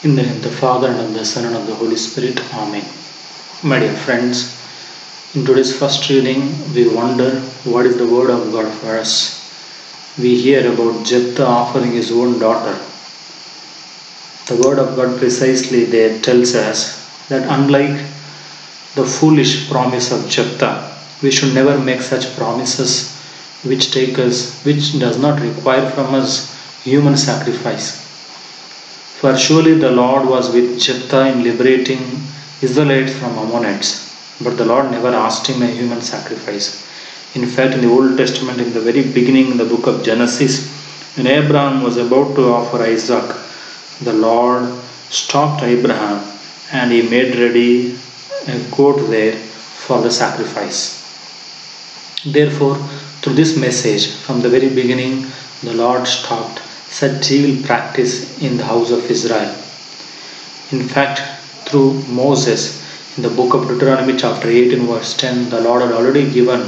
In the name of the Father, and of the Son, and of the Holy Spirit. Amen. My dear friends, in today's first reading, we wonder what is the word of God for us. We hear about Jephthah offering his own daughter. The word of God precisely there tells us that unlike the foolish promise of Jephthah, we should never make such promises which does not require from us human sacrifice. For surely the Lord was with Jephthah in liberating Israelites from Ammonites, but the Lord never asked him a human sacrifice. In fact, in the Old Testament, in the very beginning, in the book of Genesis, when Abraham was about to offer Isaac, the Lord stopped Abraham and he made ready a goat there for the sacrifice. Therefore, through this message, from the very beginning, the Lord stopped such evil practice in the house of Israel. In fact, through Moses, in the book of Deuteronomy, chapter 18, verse 10, the Lord had already given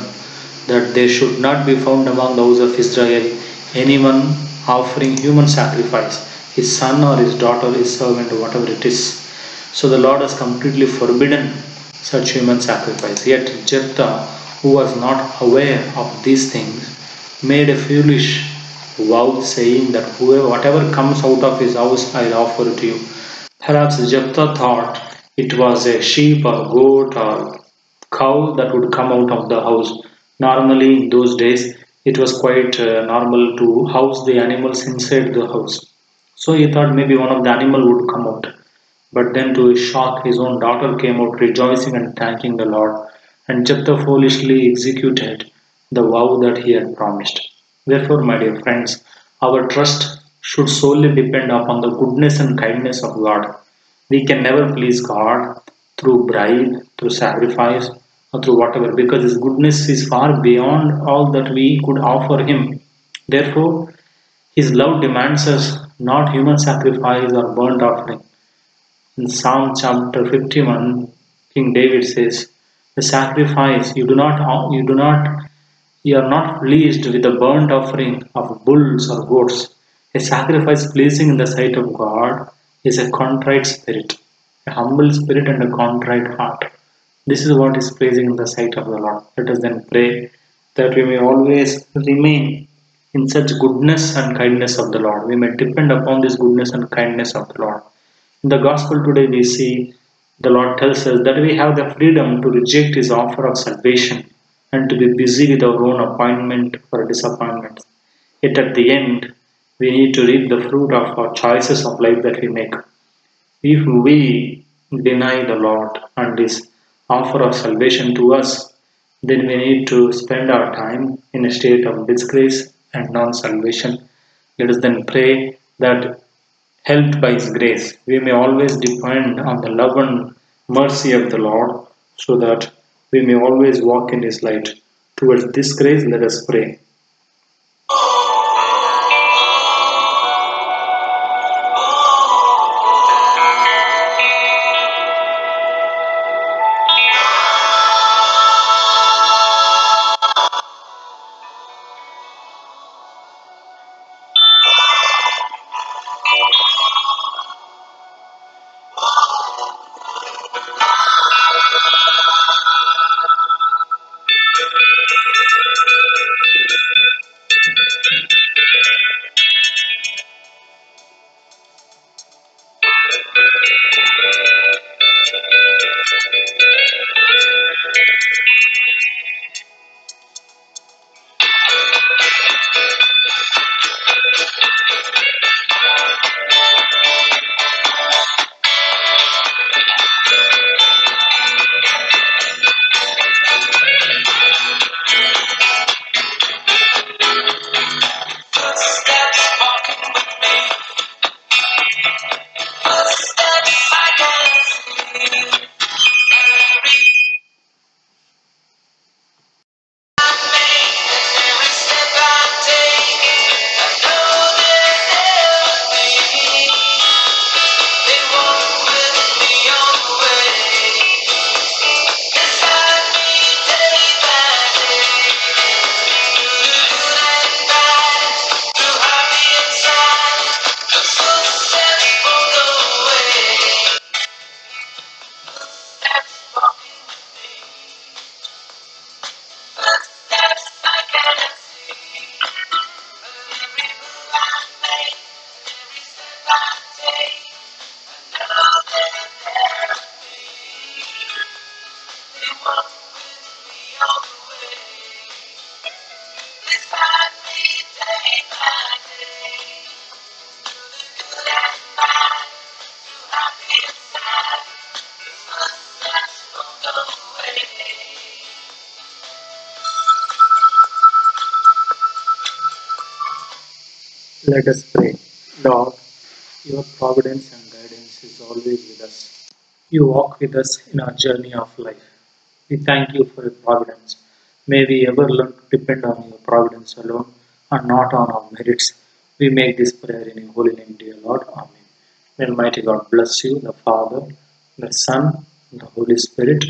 that there should not be found among the house of Israel anyone offering human sacrifice, his son or his daughter, his servant, or whatever it is. So the Lord has completely forbidden such human sacrifice. Yet Jephthah, who was not aware of these things, made a foolish vow saying that whatever comes out of his house, I'll offer to you. Perhaps Jephthah thought it was a sheep or goat or cow that would come out of the house. Normally, in those days, it was quite normal to house the animals inside the house. So he thought maybe one of the animal would come out. But then, to his shock, his own daughter came out rejoicing and thanking the Lord. And Jephthah foolishly executed the vow that he had promised. Therefore, my dear friends, our trust should solely depend upon the goodness and kindness of God. We can never please God through bribe, through sacrifice, or through whatever, because His goodness is far beyond all that we could offer Him. Therefore, His love demands us not human sacrifice or burnt offering. In Psalm chapter 51, King David says, "The sacrifice you are not pleased with the burnt offering of bulls or goats. A sacrifice pleasing in the sight of God is a contrite spirit, a humble spirit and a contrite heart." This is what is pleasing in the sight of the Lord. Let us then pray that we may always remain in such goodness and kindness of the Lord. We may depend upon this goodness and kindness of the Lord. In the gospel today, we see the Lord tells us that we have the freedom to reject His offer of salvation and to be busy with our own appointment for disappointment. Yet at the end, we need to reap the fruit of our choices of life that we make. If we deny the Lord and His offer of salvation to us, then we need to spend our time in a state of disgrace and non salvation. Let us then pray that, helped by His grace, we may always depend on the love and mercy of the Lord so that we may always walk in His light. Towards this grace, let us pray. Let us pray. Lord, your providence and guidance is always with us. You walk with us in our journey of life. We thank you for your providence. May we ever learn to depend on your providence alone and not on our merits. We make this prayer in your holy name, dear Lord. Amen. May Almighty God bless you, the Father, the Son, and the Holy Spirit.